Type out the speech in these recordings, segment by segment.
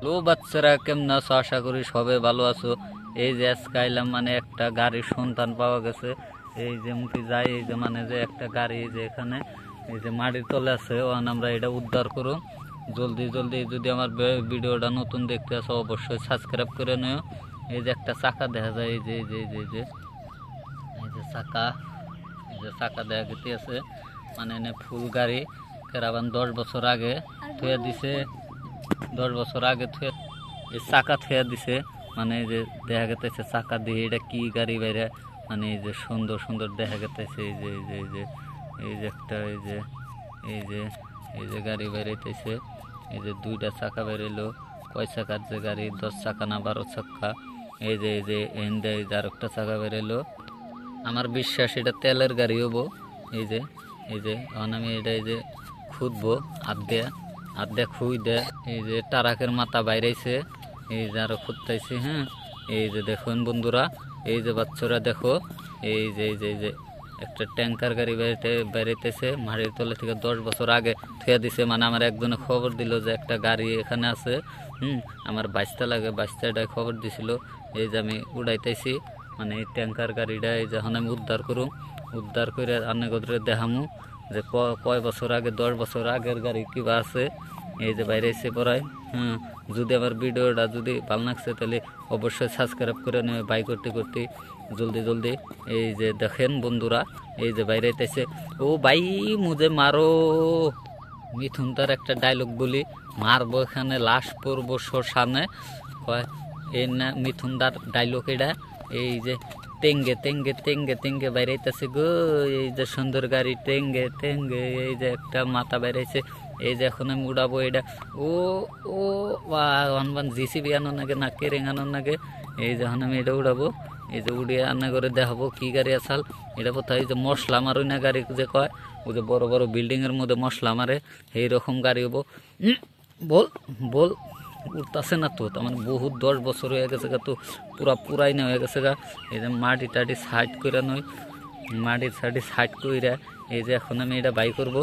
লো বাচ্চারা কেমন আছো? আশা করি সবাই ভালো আছো। এই যে আজকে আইলাম, মানে একটা গাড়ির সন্ধান পাওয়া গেছে। এই যে মুটি যাই, এই যে মানে যে একটা গাড়ি যে এখানে এই যে মাটির তলে আছে, ওখানে আমরা এটা উদ্ধার করো জলদি জলদি। যদি আমার ভিডিওটা নতুন দেখতে আসো অবশ্যই সাবস্ক্রাইব করে নিও। এই যে একটা চাকা দেখা যায়, এই যে এই যে এই যে এই যে এই যে চাকা, এই যে চাকা দেখা গেতে আছে। মানে এনে ফুল গাড়ি কেরাবান 10 বছর আগে থুয়ে দিছে, 10 বছর আগে থুয়ে এই চাকা থুয়া দিছে। মানে এই যে দেখা গেতেছে চাকা দিয়ে এটা কি গাড়ি বাইরে, মানে এই যে সুন্দর সুন্দর দেখা গেতেছে। এই যে এই যে এই যে এই যে একটা এই যে এই যে এই যে গাড়ি বেরোইতেছে। এই যে 2টা চাকা বেরোইলো। কয় চাকার যে গাড়ি, 10 চাকা না 12 চাকা। এই যে এই যে এন্ডে এই যে আরেকটা চাকা বেরোইলো। আমার বিশ্বাস এটা তেলের গাড়ি হবো। এই যে এখন আমি এটা এই যে খুঁজবো হাত দিয়ে খুঁই দে। এই যে টারাকের মাথা বাইরেছে, এই যে আরো খুঁজতেছি। হ্যাঁ, এই যে দেখুন বন্ধুরা, এই যে বাচ্চারা দেখো, এই যে একটা ট্যাঙ্কার গাড়ি বেরিতেছে মাটির তলে থেকে 10 বছর আগে থুয়ে দিছে। মানে আমার একজনে খবর দিল যে একটা গাড়ি এখানে আছে। আমার বাইশটা লাগে, বাইশটায় খবর দিছিল। এই যে আমি উড়াইতেছি, মানে এই ট্যাঙ্কার গাড়িটা এই যখন আমি উদ্ধার করে আন্নাগরে দেখামু যে কয় বছর আগে, 10 বছর আগের গাড়ি কিবা আছে। এই যে বাইরে এসে পড়ায়। যদি আমার ভিডিওটা যদি ভালো লাগছে তাহলে অবশ্যই সাবস্ক্রাইব করে নেবে। বাই করতে করতে জলদি জলদি এই যে দেখেন বন্ধুরা, এই যে বাইরে এসে ও ভাই মুঝে মারো। মিথুন তার একটা ডায়লগ বলি, মারবো এখানে লাশ পড়বো শ্মশানে। কয় এই না মিথুন দার ডায়লগ এটা। এই যে টেঙ্গে টেঙ্গে টেঙ্গে টেঙ্গে বাইরেছে গো, এই যে সুন্দর গাড়ি টেঙ্গে টেঙ্গে। এই যে একটা মাথা বাইরেছে, এই যে এখন আমি উড়াবো এটা। ও ও ওয়ান জিসিবি আনো নাকি না কেরেং আনো নাকি। এই যে এখন আমি এটা উড়াবো, এই যে উড়িয়ে আন্না করে দেখাবো কি গাড়ি আসাল এটা কোথায়। যে মশলা মারুই না গাড়ি যে কয়, ওই যে বড় বড় বিল্ডিং এর মধ্যে মশলা মারে, এইরকম গাড়ি হবো। বল বল উঠতেছে না তো, তার মানে বহুত 10 বছর হয়ে গেছে গা, তো পুরাই না হয়ে গেছে গা। এই যে মাটি টাটি সাইড করে নই, মাটির সাইডে সাইড কইরা এই যে এখন আমি এটা বাই করব।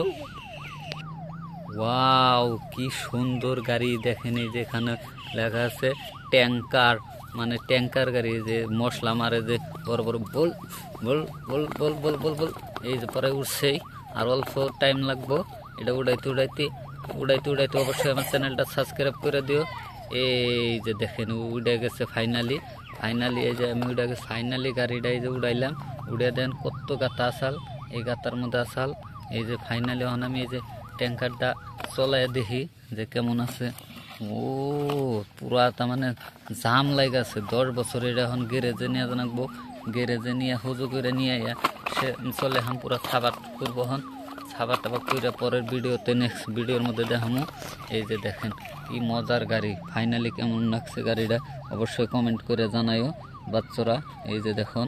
ওয়াও কি সুন্দর গাড়ি দেখেন। এই যে এখানে লেখা আছে ট্যাঙ্কার, মানে ট্যাঙ্কার গাড়ি যে মশলা মারে যে বড় বড়। বল বল বল বল বল বল বল এই যে পরে উঠছেই, আর অল্প টাইম লাগবো এটা উড়াইতে অবশ্যই আমার চ্যানেলটা সাবস্ক্রাইব করে দিও। এই যে দেখেন উড়ে গেছে ফাইনালি। এই যে আমি উড়ে গেছে ফাইনালি, গাড়িটা এই যে উড়াইলাম। উড়ে দেন কত গাতা আসাল, এই গাতার মধ্যে আসাল। এই যে ফাইনালি এখন আমি এই যে ট্যাঙ্কারটা চলাই দেখি যে কেমন আছে। ও পুরা তার মানে জাম লাগাছে 10 বছর। এটা এখন গ্যারেজে নিয়ে জানাবো, গ্যারেজে নিয়ে হুজু করে নিয়ে সে চলে এখন পুরা খাবার করবো। এখন খাবার টাবার করে পরের ভিডিওতে নেক্সট ভিডিওর মধ্যে দেখামো। এই যে দেখেন কি মজার গাড়ি, ফাইনালি কেমন লাগছে গাড়িটা অবশ্যই কমেন্ট করে জানাইও বাচ্চারা। এই যে দেখুন